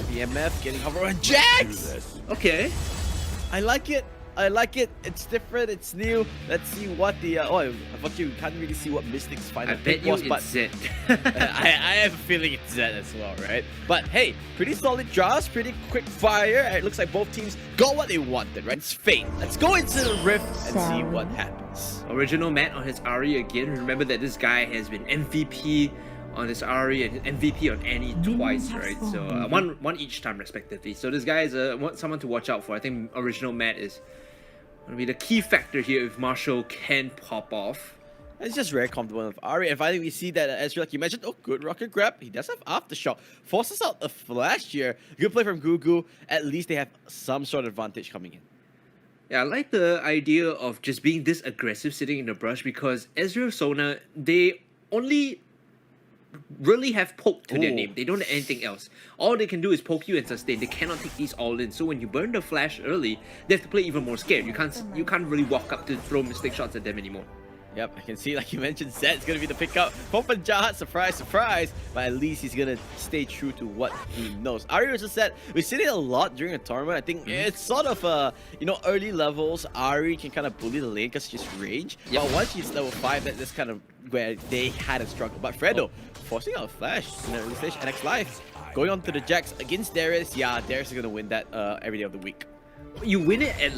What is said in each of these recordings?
BMF getting hover on Jax! Okay. I like it. I like it. It's different. It's new. Let's see what the... oh, I thought you can't really see what Mystic's final pick was, but... Zed. I have a feeling it's Zed as well, right? But hey, pretty solid draws, pretty quick fire. It looks like both teams got what they wanted, right? It's fate. Let's go into the Rift and see what happens. Original Matt on his Ari again. Remember that this guy has been MVP on his Ari and MVP on Annie twice, right? So one each time respectively. So this guy is someone to watch out for. I think Original Matt is going to be the key factor here if Marshall can pop off. It's just very comfortable with Ari. And finally, we see that Ezreal, like you mentioned, oh, good rocket grab. He does have Aftershock. Forces out a flash here. Good play from Gugu. At least they have some sort of advantage coming in. Yeah, I like the idea of just being this aggressive sitting in the brush because Ezreal Sona, they only really have poke to their name. They don't have anything else. All they can do is poke you and sustain. They cannot take these all in. So when you burn the flash early, they have to play even more scared. You can't really walk up to throw mistake shots at them anymore. Yep, I can see, like you mentioned, Zed's going to be the pickup. Popan Jahat, surprise, surprise. But at least he's going to stay true to what he knows. Ari versus Zed, we've seen it a lot during a tournament. I think it's sort of, you know, early levels, Ari can kind of bully the lane because she's range. Yep. But once she's level 5, that's kind of where they had a struggle. But Fredo, forcing out a flash in the early stage, NX Live. Going on to the Jax against Darius. Yeah, Darius is going to win that every day of the week. You win it at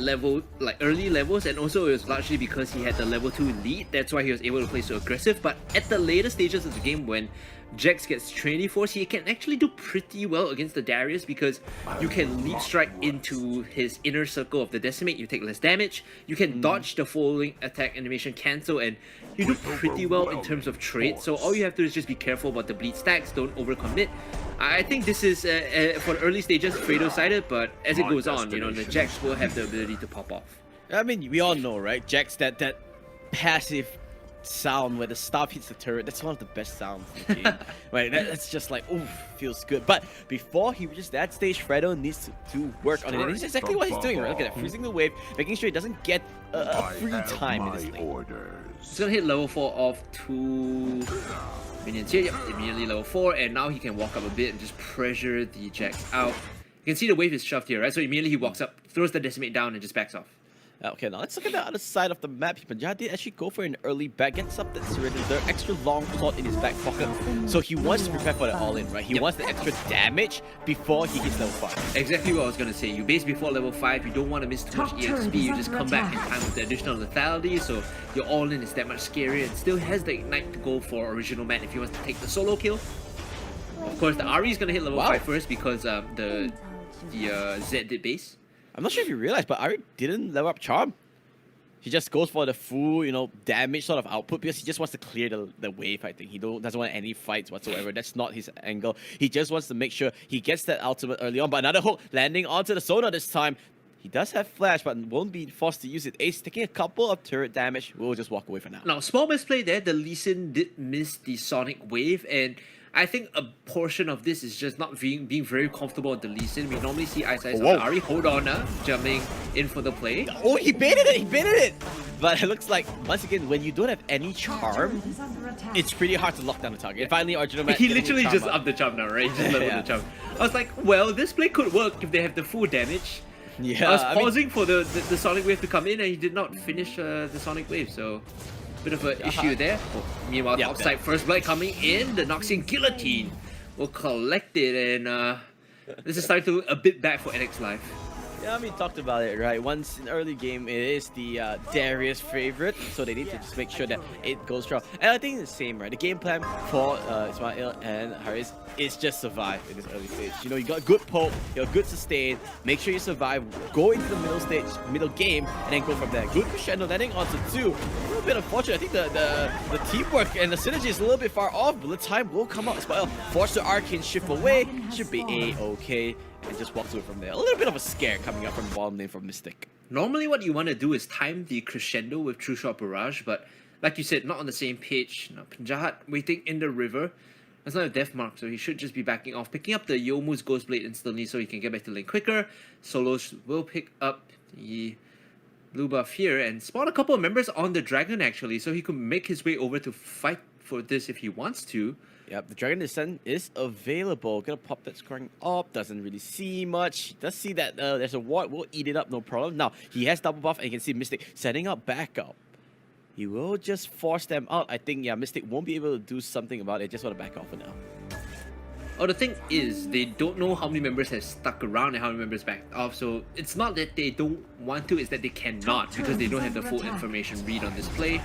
early levels, and also it was largely because he had the level 2 lead. That's why he was able to play so aggressive. But at the later stages of the game, when Jax gets Trinity Force, he can actually do pretty well against the Darius because you can leap strike into his inner circle of the Decimate, you take less damage, you can dodge the falling attack animation cancel, and you do pretty well in terms of trade. So all you have to do is just be careful about the bleed stacks, don't overcommit. I think this is, for the early stages, Fredo-sided, but as it goes on, you know, the Jax will have the ability to pop off. I mean, we all know, right? Jax, that passive sound where the staff hits the turret, that's one of the best sounds in the game. Right, that's just like, ooh, feels good. But before he reaches that stage, Fredo needs to work on it. And it's exactly what he's doing, right? Look at that, freezing the wave, making sure he doesn't get a free time in this lane. He's gonna hit level 4 off 2 minions here. Yep, immediately level 4, and now he can walk up a bit and just pressure the Jax out. You can see the wave is shoved here, right? So immediately he walks up, throws the Decimate down, and just backs off. Okay, now let's look at the other side of the map. Pentaboom did actually go for an early back, gets up that Serenity, the extra long slot in his back pocket. So he wants to prepare for the all-in, right? He wants the extra damage before he hits level 5. Exactly what I was going to say. You base before level 5, you don't want to miss too much EXP. You just come back in time with the additional lethality, so your all-in is that much scarier. It still has the Ignite to go for Original Man if he wants to take the solo kill. Of course, the Ari is going to hit level 5 first because the Zed did base. I'm not sure if you realize, but Ari didn't level up Charm. He just goes for the full, you know, damage sort of output because he just wants to clear the wave, I think. He doesn't want any fights whatsoever. That's not his angle. He just wants to make sure he gets that ultimate early on. But another hook landing onto the Sona this time. He does have flash, but won't be forced to use it. Ace taking a couple of turret damage. We'll just walk away for now. Now, small misplay there. The Lee Sin did miss the Sonic Wave, and I think a portion of this is just not being very comfortable with the Lee Sin. We normally see Ice on Ari. Hold on now, jumping in for the play. Oh, he baited it! He baited it! But it looks like, once again, when you don't have any charm, it's pretty hard to lock down the target. And finally, Arjuna He literally just upped the charm now, right? He just leveled the charm. I was like, well, this play could work if they have the full damage. Yeah, I was pausing for the Sonic Wave to come in, and he did not finish the Sonic Wave, so bit of an issue there. Meanwhile, topside first blood coming in. The Noxian Guillotine will collect it, and this is starting to look a bit bad for NX Live. Yeah, I mean, talked about it, right? Once in early game, it is the Darius favorite, so they need to just make sure that it goes strong. And I think it's the same, right? The game plan for Ismail and Haris is just survive in this early stage. You know, you got good poke, you got good sustain, make sure you survive, go into the middle stage, middle game, and then go from there. Good crescendo landing onto 2. A little bit unfortunate. I think the teamwork and the synergy is a little bit far off, but the time will come up. Ismail force the Arcane shift away, should be A-okay. And just walks away from there. A little bit of a scare coming up from the bottom lane from Mystic. Normally what you want to do is time the crescendo with True Shot Barrage, but like you said, not on the same page. Now, Jahat waiting in the river. That's not a death mark, so he should just be backing off. Picking up the Youmuu's Ghost Blade instantly so he can get back to lane quicker. Solos will pick up the blue buff here and spawn a couple of members on the dragon actually, so he could make his way over to fight for this if he wants to. Yep, the Dragon Descent is available. Gonna pop that scoring up. Doesn't really see much. Does see that there's a ward. Will eat it up, no problem. Now, he has double buff, and you can see Mystic setting up backup. He will just force them out. I think, yeah, Mystic won't be able to do something about it. Just want to back off for now. Oh, the thing is, they don't know how many members have stuck around and how many members backed off. So it's not that they don't want to, it's that they cannot because they don't have the full information read on this play.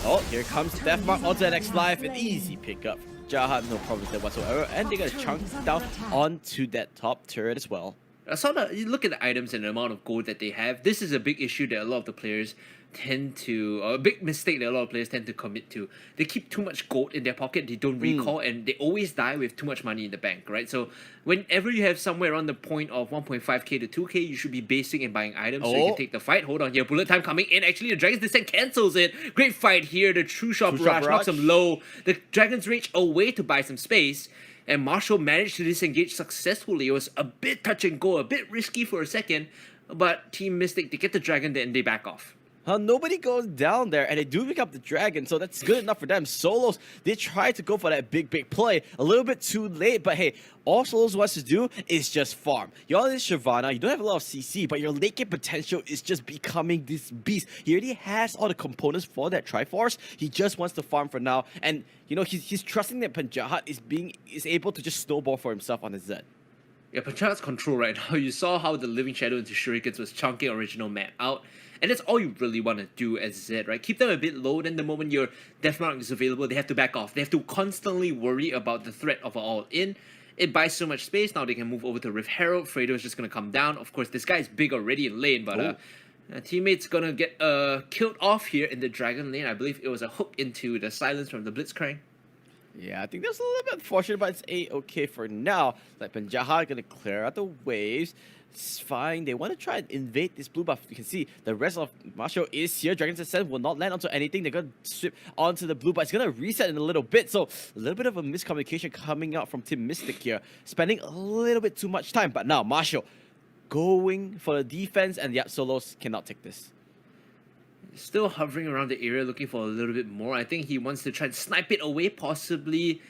Oh, here comes Deathmark onto the next life. An easy pickup. Jahat, no problems there whatsoever. And they got a chunk down onto that top turret as well. So you look at the items and the amount of gold that they have. This is a big issue that a lot of the players tend to, or a big mistake that a lot of players tend to commit to. They keep too much gold in their pocket, they don't recall, and they always die with too much money in the bank, right? So whenever you have somewhere around the point of 1.5k to 2k, you should be basing and buying items so you can take the fight. Hold on here, bullet time coming in. Actually, the Dragon's Descent cancels it. Great fight here. The True Shot Barrage knocks him low. The Dragon's Rage away to buy some space. And Marshall managed to disengage successfully. It was a bit touch and go, a bit risky for a second, but Team Mystic, they get the Dragon, then they back off. Nobody goes down there, and they do pick up the Dragon, so that's good enough for them. Solos, they try to go for that big play. A little bit too late, but hey, all Solos wants to do is just farm. You're on this Shyvana, you don't have a lot of CC, but your late game potential is just becoming this beast. He already has all the components for that Triforce. He just wants to farm for now, and you know, he's trusting that Panjahat is able to just snowball for himself on his Zed. Yeah, Pancha's control right now. You saw how the Living Shadow into Shurikens was chunking original map out. And that's all you really want to do as Zed, right? Keep them a bit low, then the moment your Deathmark is available, they have to back off. They have to constantly worry about the threat of an all-in. It buys so much space, now they can move over to Rift Herald. Fredo is just going to come down. Of course, this guy is big already in lane, but teammate's going to get killed off here in the Dragon lane. I believe it was a hook into the silence from the Blitzcrank. Yeah, I think that's a little bit unfortunate, but it's A-okay for now. Like Panjahat gonna clear out the waves. It's fine. They want to try and invade this blue buff. You can see the rest of Marshall is here. Dragon's Ascent will not land onto anything. They're gonna strip onto the blue, but it's gonna reset in a little bit. So a little bit of a miscommunication coming out from Team Mystic here, spending a little bit too much time. But now Marshall going for the defense, and yeah, Solos cannot take this. Still hovering around the area looking for a little bit more. I think he wants to try and snipe it away, possibly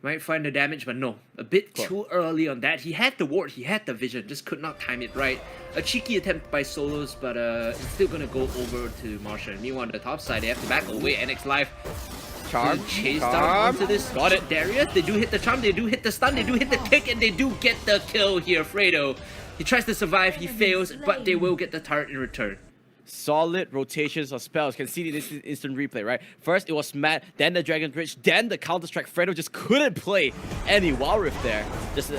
might find the damage, but no. A bit too early on that. He had the ward, he had the vision, just could not time it right. A cheeky attempt by Solos, but it's still going to go over to Marshall. And meanwhile on the top side, they have to back away. NX Live Charm, chase down onto this Darius. They do hit the charm, they do hit the stun, they do hit the kick, and they do get the kill here. Fredo, he tries to survive, he fails, but they will get the turret in return. Solid rotations of spells. You can see this instant replay, right? First it was Matt, then the Dragon Bridge, then the Counter-Strike. Fredo just couldn't play any WildRift there. Just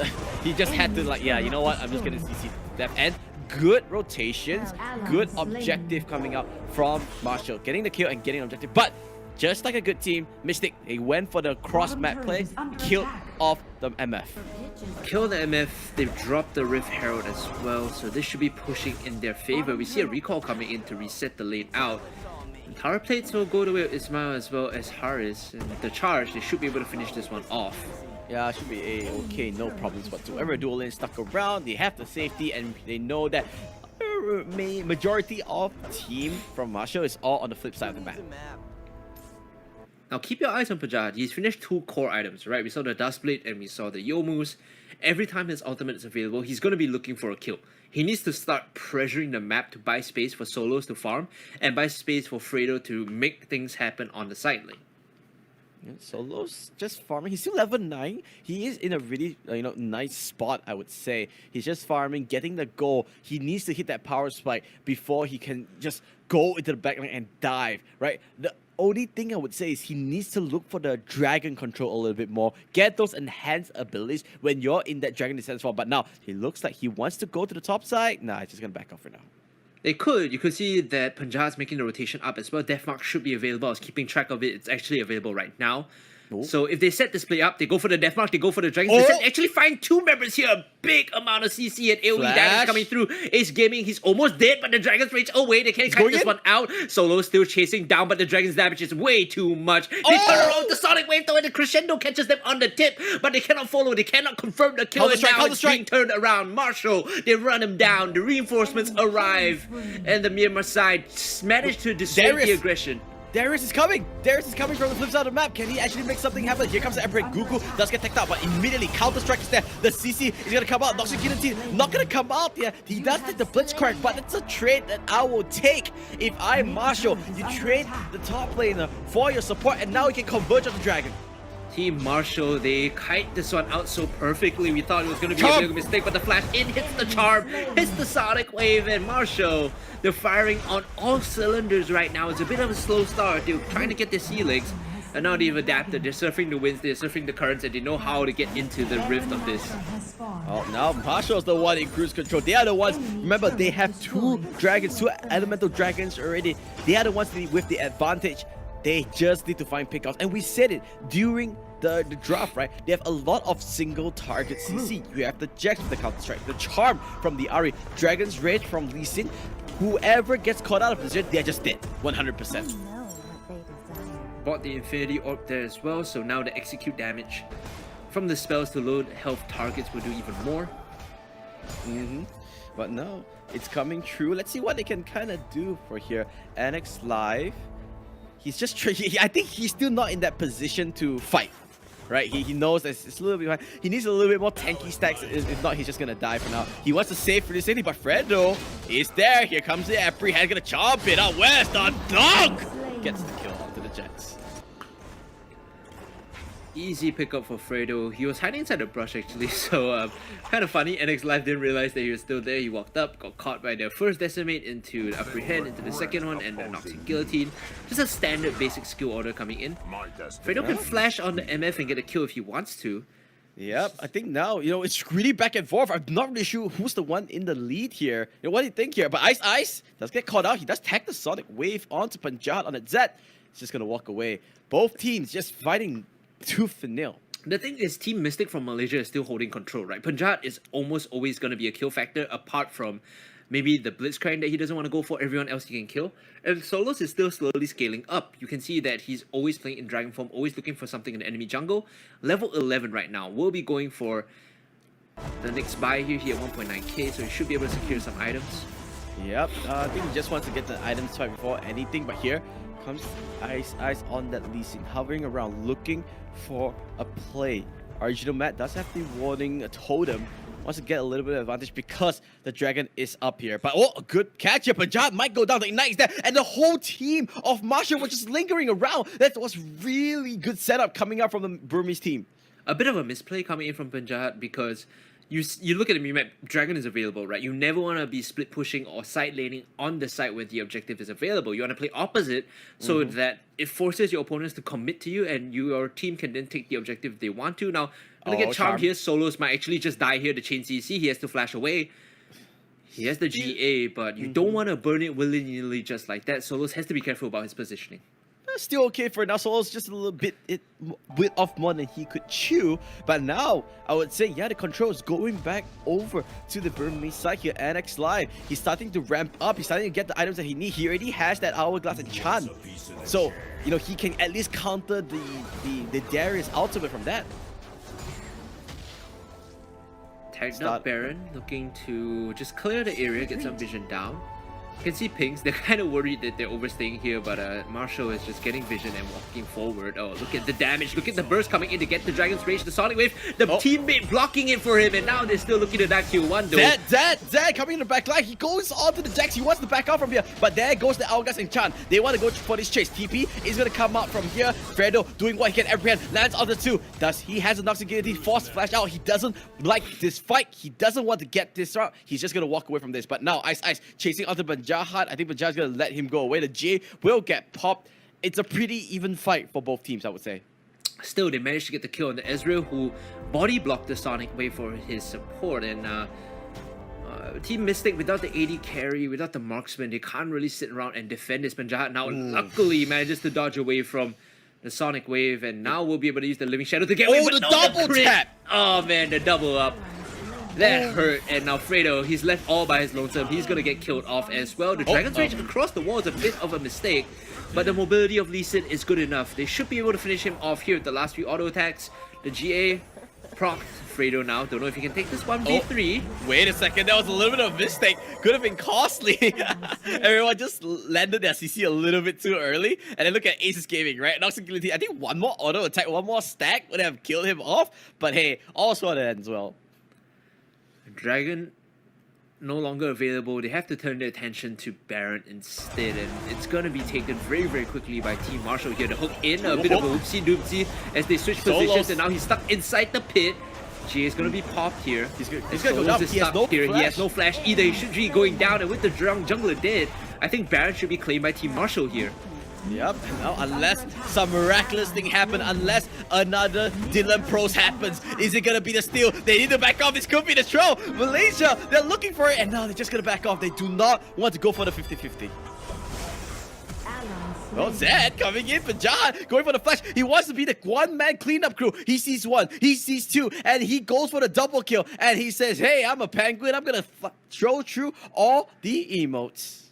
he just had to, like, yeah, you know what? I'm just gonna CC that. And good rotations, good objective coming out from Marshall. Getting the kill and getting an objective. But just like a good team, Mystic, they went for the cross-map play, killed off the MF. Kill the MF, they've dropped the Rift Herald as well, so this should be pushing in their favor. We see a recall coming in to reset the lane out. And tower plates will go the way of Ismail as well as Haris, and the charge, they should be able to finish this one off. Yeah, it should be A-okay, no problems whatsoever. Dual lane stuck around, they have the safety, and they know that majority of team from Marshall is all on the flip side of the map. Now keep your eyes on Pajad. He's finished 2 core items, right? We saw the Duskblade and we saw the Yomus. Every time his ultimate is available, he's going to be looking for a kill. He needs to start pressuring the map to buy space for Solos to farm and buy space for Fredo to make things happen on the side lane. Yeah, Solos just farming. He's still level 9. He is in a really nice spot, I would say. He's just farming, getting the goal. He needs to hit that power spike before he can just go into the backline and dive, right? The only thing I would say is he needs to look for the dragon control a little bit more. Get those enhanced abilities when you're in that Dragon Descent form. But now, he looks like he wants to go to the top side. Nah, he's just going to back off for now. They could. You could see that Panjah's making the rotation up as well. Deathmark should be available. I was keeping track of it. It's actually available right now. Ooh. So if they set this play up, they go for the Deathmark, they go for the Dragons. They actually find 2 members here. A big amount of CC and AoE damage coming through. Ace Gaming, he's almost dead, but the Dragons Rage away. They can't cut this one out. Solo still chasing down, but the Dragon's damage is way too much. They turn around the Sonic Wave though, and the Crescendo catches them on the tip, but they cannot follow. They cannot confirm the kill, and now it's being turned around. Marshall, they run him down. The reinforcements arrive, and the Myanmar side managed to dissuade the aggression. Darius is coming! Darius is coming from the flip side of the map. Can he actually make something happen? Here comes the Emperor. Gugu does get taken out, but immediately Counter-Strike is there. The CC is gonna come out. Knocks the guillotine. Not gonna come out yet. He does take the Blitzcrank, but it's a trade that I will take. If I'm Marshall, you trade the top laner for your support, and now you can converge on the Dragon. Team Marshall, they kite this one out so perfectly. We thought it was going to be a big mistake, but the flash in hits the charm, hits the Sonic Wave, and Marshall, they're firing on all cylinders right now. It's a bit of a slow start. They're trying to get their C-legs, and now they've adapted. They're surfing the winds, they're surfing the currents, and they know how to get into the rift of this. Oh, now Marshall's the one in cruise control. They are the ones, remember, they have two dragons, two elemental dragons already. They are the ones with the advantage. They just need to find pickups. And we said it during the draft, right? They have a lot of single target CC. You have the Jax with the Counter-Strike, the Charm from the Ahri, Dragon's Rage from Lee Sin. Whoever gets caught out of position, they're just dead, 100%. Bought the Infinity Orb there as well, so now the execute damage from the spells to load health targets will do even more. But no, it's coming true. Let's see what they can kind of do for here. Annex Live. He's just I think he's still not in that position to fight, right? He knows that it's a little bit behind. He needs a little bit more tanky stacks. If not, he's just gonna die for now. He wants to save for the city, but Fredo is there. Here comes the Epri. He's gonna chomp it out. Where's the dog? Gets the kill onto the Jets. Easy pickup for Fredo. He was hiding inside the brush actually, so kind of funny. NX Live didn't realize that he was still there. He walked up, got caught by the first Decimate into the Apprehend, into the second one, and the Knocks and Guillotine. Just a standard basic skill order coming in. Fredo can flash on the MF and get a kill if he wants to. Yep, I think now, it's really back and forth. I'm not really sure who's the one in the lead here. What do you think here? But Ice does get caught out. He does tag the Sonic Wave onto Punjab on a Zed. He's just gonna walk away. Both teams just fighting tooth and nail. The thing is, Team Mystic from Malaysia is still holding control, right? Punjab is almost always going to be a kill factor, apart from maybe the Blitzcrank that he doesn't want to go for. Everyone else he can kill. And Solos is still slowly scaling up. You can see that he's always playing in Dragon form, always looking for something in the enemy jungle. Level 11 right now. We'll be going for the next buy here. He at 1.9k, so he should be able to secure some items. Yep, I think he just wants to get the items right before anything, but here comes Ice on that Lee Sin, hovering around, looking for a play. Original Matt does have the warning totem, wants to get a little bit of advantage because the Dragon is up here. But a good catch here. Punjab might go down, the Ignite is there, and the whole team of Marshall was just lingering around. That was really good setup coming out from the Burmese team. A bit of a misplay coming in from Punjab because you look at the map, Dragon is available, right? You never want to be split pushing or side laning on the side where the objective is available. You want to play opposite so that it forces your opponents to commit to you and your team can then take the objective if they want to. Now, gonna get charmed here. Solos might actually just die here to chain CC. He has to flash away. He has the GA, but you don't want to burn it willy-nilly just like that. Solos has to be careful about his positioning. Still okay for now. Solos just a little bit off more than he could chew. But now, I would say, yeah, the control is going back over to the Burmese side here. Annex Live, he's starting to ramp up. He's starting to get the items that he needs. He already has that Hourglass and Chan. So, he can at least counter the Darius ultimate from that. Tagged up Baron, looking to just clear the area, get some vision down. You can see pings, they're kind of worried that they're overstaying here, but Marshall is just getting vision and walking forward. Oh, look at the damage, look at the burst coming in to get the Dragon's Rage, the Sonic Wave, the teammate blocking it for him, and now they're still looking at that Q1 though. Zed coming in the back line, he goes onto the Jax, he wants to back out from here, but there goes the Hourglass and Chan. They want to go for this chase. TP is going to come out from here. Fredo doing what he can, apprehend, lands on the two. He has a Nox Agility, force flash out. He doesn't like this fight, he doesn't want to get this route, he's just going to walk away from this. But now Ice chasing onto Banjahat. I think Banjahat's going to let him go away. The J will get popped. It's a pretty even fight for both teams, I would say. Still, they managed to get the kill on the Ezreal, who body blocked the Sonic Wave for his support. And Team Mystic, without the AD carry, without the marksman, they can't really sit around and defend this. Banjahat now luckily manages to dodge away from the Sonic Wave, and now we'll be able to use the Living Shadow to get away. The double tap! Oh man, the double up. That hurt, and now Fredo, he's left all by his lonesome. He's gonna get killed off as well. The Dragon's Rage across the wall is a bit of a mistake, but the mobility of Lee Sin is good enough. They should be able to finish him off here with the last few auto attacks. The GA proc Fredo now. Don't know if he can take this 1v3. Wait a second, that was a little bit of a mistake. Could have been costly. Everyone just landed their CC a little bit too early. And then look at Aces Gaming, right? Noxious Guillotine. I think one more auto attack, one more stack would have killed him off. But hey, all's for the end as well. Dragon no longer available. They have to turn their attention to Baron instead, and it's gonna be taken very, very quickly by Team Marshall here. The hook in, a bit of a whoopsie-doopsie as they switch positions, and now he's stuck inside the pit. Jay is gonna be popped here. He's gonna go down. He has no here. flash. He has no flash either. He should be going down, and with the jungler dead, I think Baron should be claimed by Team Marshall here. Yep, now unless some miraculous thing happens, unless another Dylan Pros happens, is it gonna be the steal? They need to back off. This could be the throw. Malaysia, they're looking for it, and now they're just gonna back off. They do not want to go for the 50-50. Well, Zed coming in for John, going for the flash. He wants to be the one-man cleanup crew. He sees one, he sees two, and he goes for the double kill. And he says, hey, I'm a penguin. I'm gonna throw through all the emotes.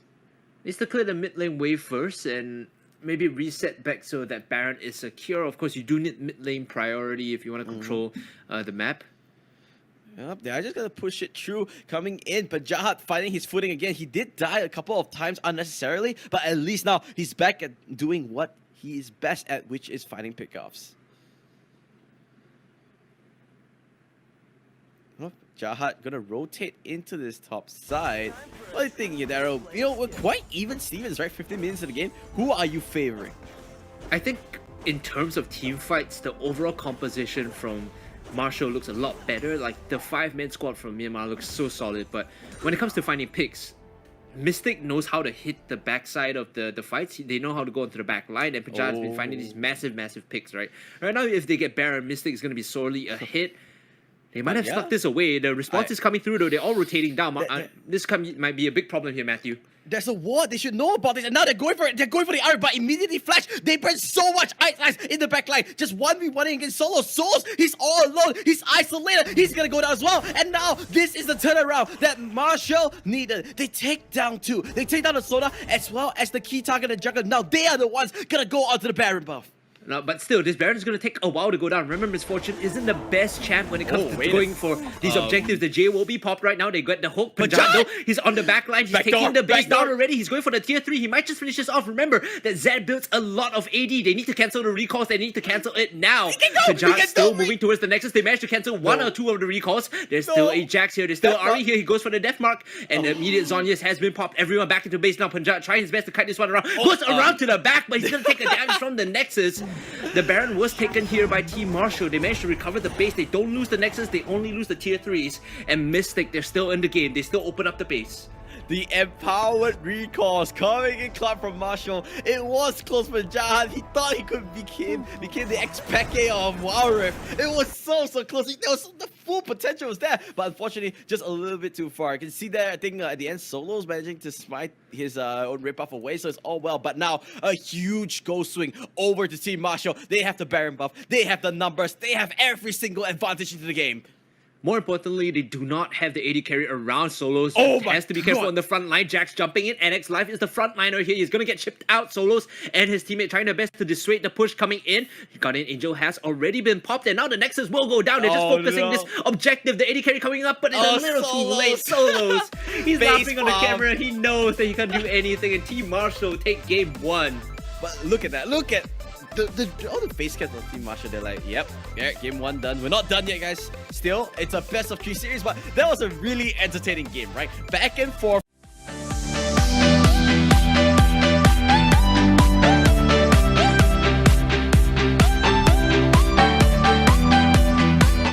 Needs to clear the mid lane wave first, and maybe reset back so that Baron is secure. Of course, you do need mid lane priority if you want to control the map. Yep, they're just gonna push it through, coming in, but Jahat finding his footing again. He did die a couple of times unnecessarily, but at least now he's back at doing what he is best at, which is finding pickoffs. Oh, Jahat gonna rotate into this top side. What do you think, Yadaro? You know, we're quite even Stevens, right? 15 minutes of the game. Who are you favoring? I think in terms of team fights, the overall composition from Marshall looks a lot better. Like the 5-man squad from Myanmar looks so solid, but when it comes to finding picks, Mystic knows how to hit the backside of the fights. They know how to go into the back line, and Punjab has been finding these massive picks, right? Right now, if they get Baron, Mystic is going to be sorely a hit. They might have stuck this away. The response is coming through though. They're all rotating down. This might be a big problem here, Matthew. There's a ward. They should know about this. And now they're going for it. They're going for the iron, but immediately flash. They burn so much ice in the back line. Just 1v1 against Solo. Souls, he's all alone. He's isolated. He's going to go down as well. And now this is the turnaround that Marshall needed. They take down two. They take down the Soda as well as the key target and Jugger. Now they are the ones going to go onto the Baron buff. No, but still, this Baron is going to take a while to go down. Remember, Misfortune isn't the best champ when it comes to going for these objectives. The J will be popped right now. They got the hook. Punjab, though, he's on the back line. He's taking the base down already. He's going for the tier 3. He might just finish this off. Remember that Zed builds a lot of AD. They need to cancel the recalls. They need to cancel it now. Punjab still moving towards the Nexus. They managed to cancel one or two of the recalls. There's still a Jax here. There's still Ari here. He goes for the death mark. And the immediate Zonius has been popped. Everyone back into base now. Punjab trying his best to kite this one around. Goes around to the back, but he's going to take the damage from the Nexus. The Baron was taken here by Team Marshall. They managed to recover the base. They don't lose the Nexus. They only lose the tier 3s. And Mystic, they're still in the game. They still open up the base. The empowered recalls coming in club from Marshall. It was close for Jahan. He thought he could became the ex-Peke of WildRift. It was so close. There was the full potential was there, but unfortunately, just a little bit too far. I can see that. I think at the end, Solo's managing to smite his own rip off away, so it's all well. But now a huge ghost swing over to Team Marshall. They have the Baron buff. They have the numbers. They have every single advantage into the game. More importantly, they do not have the AD carry around Solos. Has to be careful on the front line. Jax jumping in. NX Life is the front liner here. He's going to get chipped out. Solos and his teammate trying their best to dissuade the push coming in. Guardian Angel has already been popped, and now the Nexus will go down. They're just focusing this objective. The AD carry coming up, but it's a little too late. Solos. He's laughing on the camera. He knows that he can't do anything, and Team Marshall take game 1. But look at that. Look at all the face cats of Team Marshall. They're like, yep, yeah, game 1 done. We're not done yet, guys. Still, it's a best of 3 series, but that was a really entertaining game, right? Back and forth.